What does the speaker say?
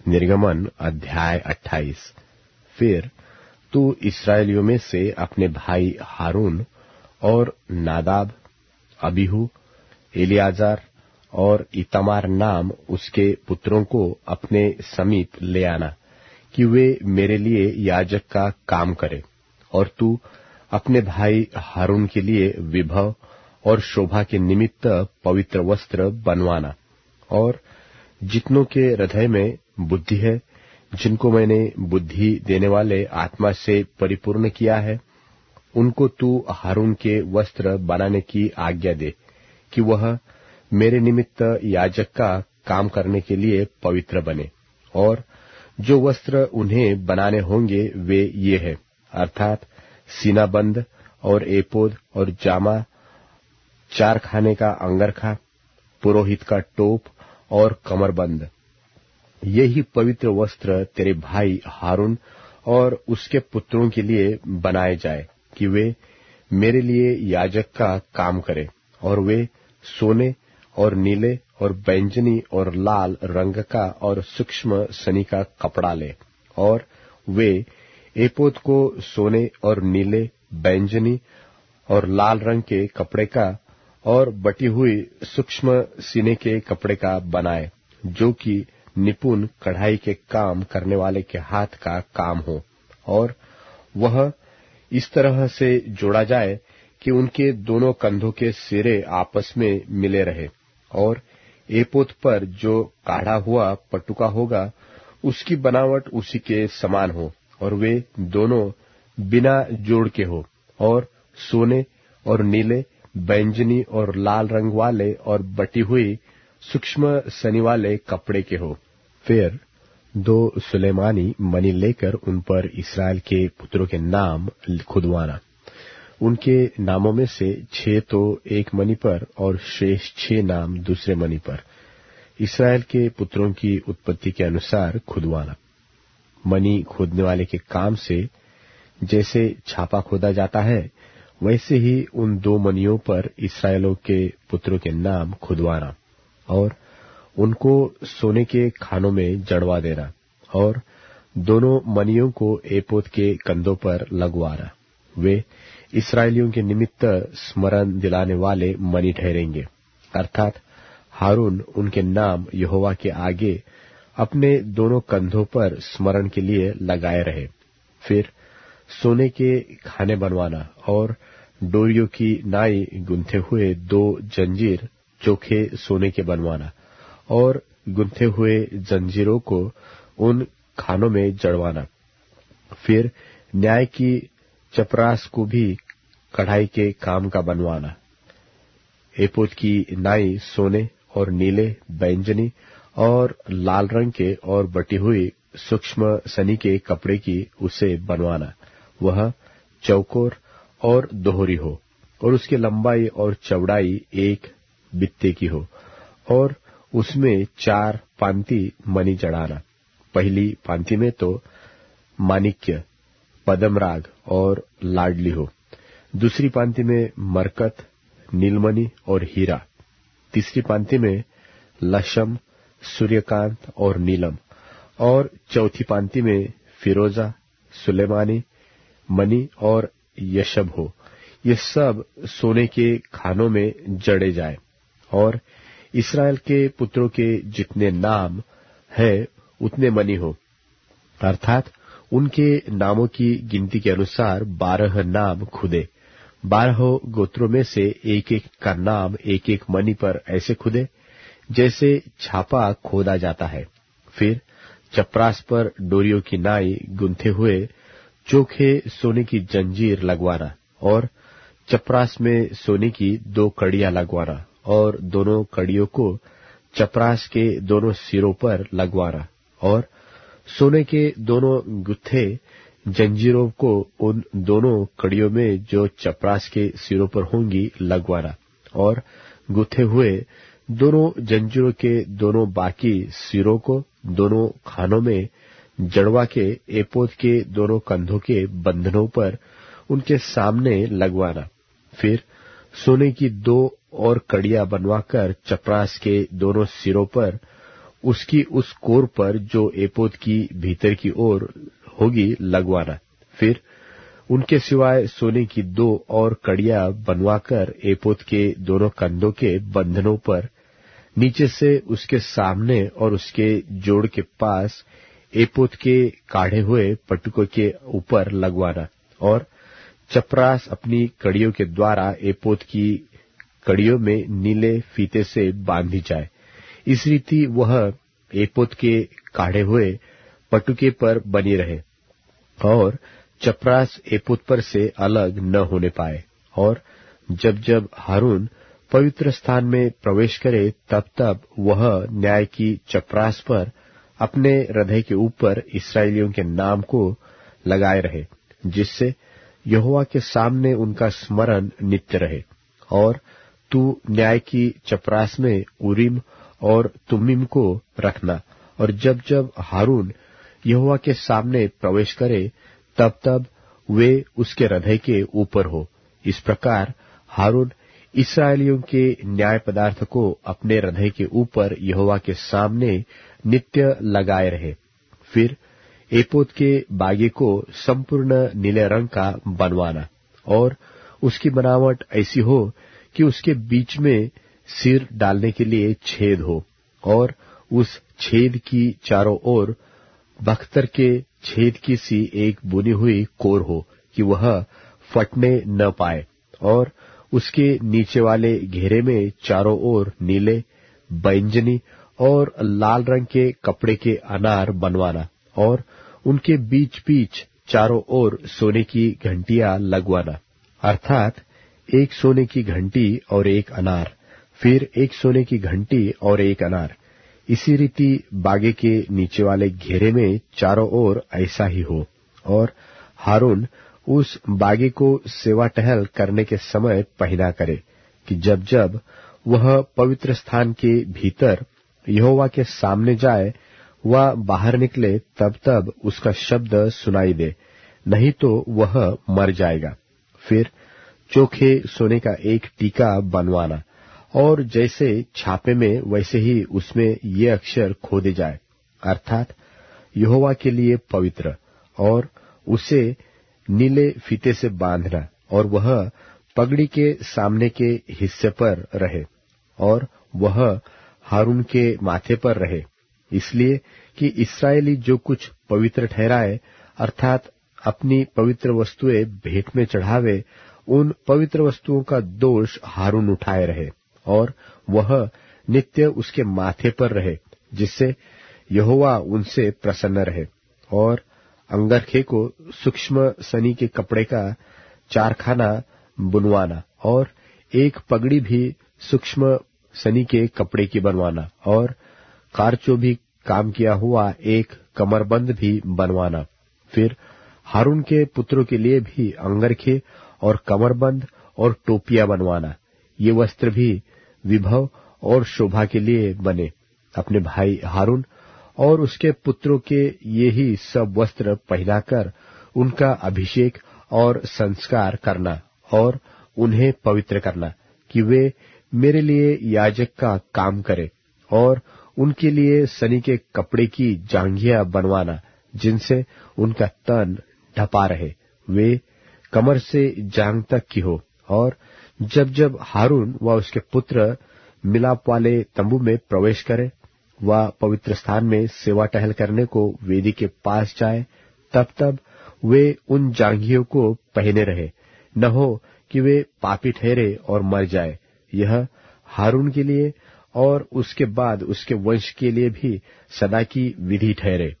निर्गमन अध्याय 28। फिर तू इस्राएलियों में से अपने भाई हारून और नादाब, अबीहू, एलियाजार और इतामार नाम उसके पुत्रों को अपने समीप ले आना कि वे मेरे लिए याजक का काम करें। और तू अपने भाई हारून के लिए विभव और शोभा के निमित्त पवित्र वस्त्र बनवाना। और जितनों के हृदय में बुद्धि है, जिनको मैंने बुद्धि देने वाले आत्मा से परिपूर्ण किया है, उनको तू हारून के वस्त्र बनाने की आज्ञा दे कि वह मेरे निमित्त याजक का काम करने के लिए पवित्र बने। और जो वस्त्र उन्हें बनाने होंगे वे ये है, अर्थात सीनाबंद और एपोद और जामा, 4 खाने का अंगरखा, पुरोहित का टोप और कमरबंद। यही पवित्र वस्त्र तेरे भाई हारून और उसके पुत्रों के लिए बनाए जाए कि वे मेरे लिए याजक का काम करें। और वे सोने और नीले और बैंजनी और लाल रंग का और सूक्ष्म सनी का कपड़ा ले। और वे एपोद को सोने और नीले, बैंजनी और लाल रंग के कपड़े का और बटी हुई सूक्ष्म सीने के कपड़े का बनाए, जो कि निपुण कढ़ाई के काम करने वाले के हाथ का काम हो। और वह इस तरह से जोड़ा जाए कि उनके दोनों कंधों के सिरे आपस में मिले रहे। और एपोद पर जो काढ़ा हुआ पटुका होगा, उसकी बनावट उसी के समान हो, और वे दोनों बिना जोड़ के हो, और सोने और नीले, बैंजनी और लाल रंग वाले और बटी हुई सूक्ष्म सनी वाले कपड़े के हो। फिर 2 सुलेमानी मणि लेकर उन पर इस्राएल के पुत्रों के नाम खुदवाना। उनके नामों में से 6 तो एक मणि पर और शेष 6 नाम दूसरे मणि पर, इस्राएल के पुत्रों की उत्पत्ति के अनुसार खुदवाना। मणि खोदने वाले के काम से जैसे छापा खोदा जाता है, वैसे ही उन 2 मणियों पर इस्राएलों के पुत्रों के नाम खुदवाना और उनको सोने के खानों में जड़वा देना। और दोनों मणियों को एपोद के कंधों पर लगवाना। वे इस्राएलियों के निमित्त स्मरण दिलाने वाले मणि ठहरेंगे, अर्थात हारून उनके नाम यहोवा के आगे अपने दोनों कंधों पर स्मरण के लिए लगाए रहे। फिर सोने के खाने बनवाना और डोरियों की नाई गुंथे हुए 2 जंजीर चोखे सोने के बनवाना और गुंथे हुए जंजीरों को उन खानों में जड़वाना। फिर न्याय की चपरास को भी कढ़ाई के काम का बनवाना। एपोद की नाई सोने और नीले, बैंजनी और लाल रंग के और बटी हुई सूक्ष्म सनी के कपड़े की उसे बनवाना। वह चौकोर और दोहरी हो और उसकी लंबाई और चौड़ाई 1 बित्ते की हो, और उसमें 4 पांति मणि जड़ाना। पहली पांति में तो माणिक्य, पद्मराग और लाडली हो, दूसरी पांति में मरकत, नीलमणि और हीरा, तीसरी पांति में लशम, सूर्यकांत और नीलम, और चौथी पांति में फिरोजा, सुलेमानी, मणि और यशब हो। ये सब सोने के खानों में जड़े जाए। और इस्राएल के पुत्रों के जितने नाम है उतने मणि हो, अर्थात उनके नामों की गिनती के अनुसार 12 नाम खुदे। 12 गोत्रों में से एक एक का नाम एक एक मणि पर ऐसे खुदे जैसे छापा खोदा जाता है। फिर चपरास पर डोरियों की नाई गुंथे हुए चोखे सोने की जंजीर लगवाना और चपरास में सोने की 2 कड़ियां लगवाना और दोनों कड़ियों को चपरास के दोनों सिरों पर लगवाना और सोने के दोनों गुत्थे जंजीरों को उन दोनों कड़ियों में जो चपरास के सिरों पर होंगी लगवाना और गुथे हुए दोनों जंजीरों के दोनों बाकी सिरों को दोनों खानों में जड़वा के एपोद के दोनों कंधों के बंधनों पर उनके सामने लगवाना। फिर सोने की 2 और कड़ियां बनवाकर चपरास के दोनों सिरों पर उसकी उस कोर पर जो एपोद की भीतर की ओर होगी लगवाना। फिर उनके सिवाय सोने की 2 और कड़ियां बनवाकर एपोद के दोनों कंधों के बंधनों पर नीचे से उसके सामने और उसके जोड़ के पास एपोद के काढ़े हुए पटुकों के ऊपर लगवाना, और चपरास अपनी कड़ियों के द्वारा एपोद की कड़ियों में नीले फीते से बांधी जाए। इस रीति वह एपोद के काढ़े हुए पटुके पर बनी रहे और चपरास एपोद पर से अलग न होने पाए। और जब जब हारून पवित्र स्थान में प्रवेश करे तब तब वह न्याय की चपरास पर अपने हृदय के ऊपर इस्राएलियों के नाम को लगाए रहे, जिससे यहोवा के सामने उनका स्मरण नित्य रहे। और तू न्याय की चपरास में उरीम और तुमीम को रखना, और जब जब हारून यहोवा के सामने प्रवेश करे तब तब वे उसके हृदय के ऊपर हो। इस प्रकार हारून इस्राएलियों के न्याय पदार्थ को अपने हृदय के ऊपर यहोवा के सामने नित्य लगाए रहे। फिर एपोद के बागे को संपूर्ण नीले रंग का बनवाना, और उसकी बनावट ऐसी हो कि उसके बीच में सिर डालने के लिए छेद हो, और उस छेद की चारों ओर बख्तर के छेद की सी एक बुनी हुई कोर हो कि वह फटने न पाए। और उसके नीचे वाले घेरे में चारों ओर नीले, बैंजनी और लाल रंग के कपड़े के अनार बनवाना, और उनके बीच बीच चारों ओर सोने की घंटियां लगवाना, अर्थात एक सोने की घंटी और एक अनार, फिर एक सोने की घंटी और एक अनार। इसी रीति बागे के नीचे वाले घेरे में चारों ओर ऐसा ही हो। और हारून उस बागे को सेवा टहल करने के समय पहना करे कि जब जब वह पवित्र स्थान के भीतर यहोवा के सामने जाए, वह बाहर निकले तब तब उसका शब्द सुनाई दे, नहीं तो वह मर जाएगा। फिर चोखे सोने का एक टीका बनवाना, और जैसे छापे में वैसे ही उसमें ये अक्षर खोदे जाए, अर्थात यहोवा के लिए पवित्र, और उसे नीले फीते से बांधना, और वह पगड़ी के सामने के हिस्से पर रहे, और वह हारून के माथे पर रहे, इसलिए कि इस्राएली जो कुछ पवित्र ठहराए, अर्थात अपनी पवित्र वस्तुएं भेंट में चढ़ावे, उन पवित्र वस्तुओं का दोष हारून उठाए रहे, और वह नित्य उसके माथे पर रहे, जिससे यहोवा उनसे प्रसन्न रहे। और अंगरखे को सूक्ष्म सनी के कपड़े का चारखाना बुनवाना, और एक पगड़ी भी सूक्ष्म सनी के कपड़े की बनवाना, और कारचो भी काम किया हुआ एक कमरबंद भी बनवाना। फिर हारून के पुत्रों के लिए भी अंगरखे और कमरबंद और टोपियां बनवाना। ये वस्त्र भी विभव और शोभा के लिए बने। अपने भाई हारून और उसके पुत्रों के ये ही सब वस्त्र पहनाकर उनका अभिषेक और संस्कार करना, और उन्हें पवित्र करना कि वे मेरे लिए याजक का काम करें, और उनके लिए सनी के कपड़े की जांघियां बनवाना, जिनसे उनका तन ढपा रहे, वे कमर से जांघ तक की हो। और जब जब हारून व उसके पुत्र मिलाप वाले तंबू में प्रवेश करे, वह पवित्र स्थान में सेवा टहल करने को वेदी के पास जाए, तब तब वे उन जांघियों को पहने रहे, न हो कि वे पापी ठहरे और मर जाए। यह हारून के लिए और उसके बाद उसके वंश के लिए भी सदा की विधि ठहरे।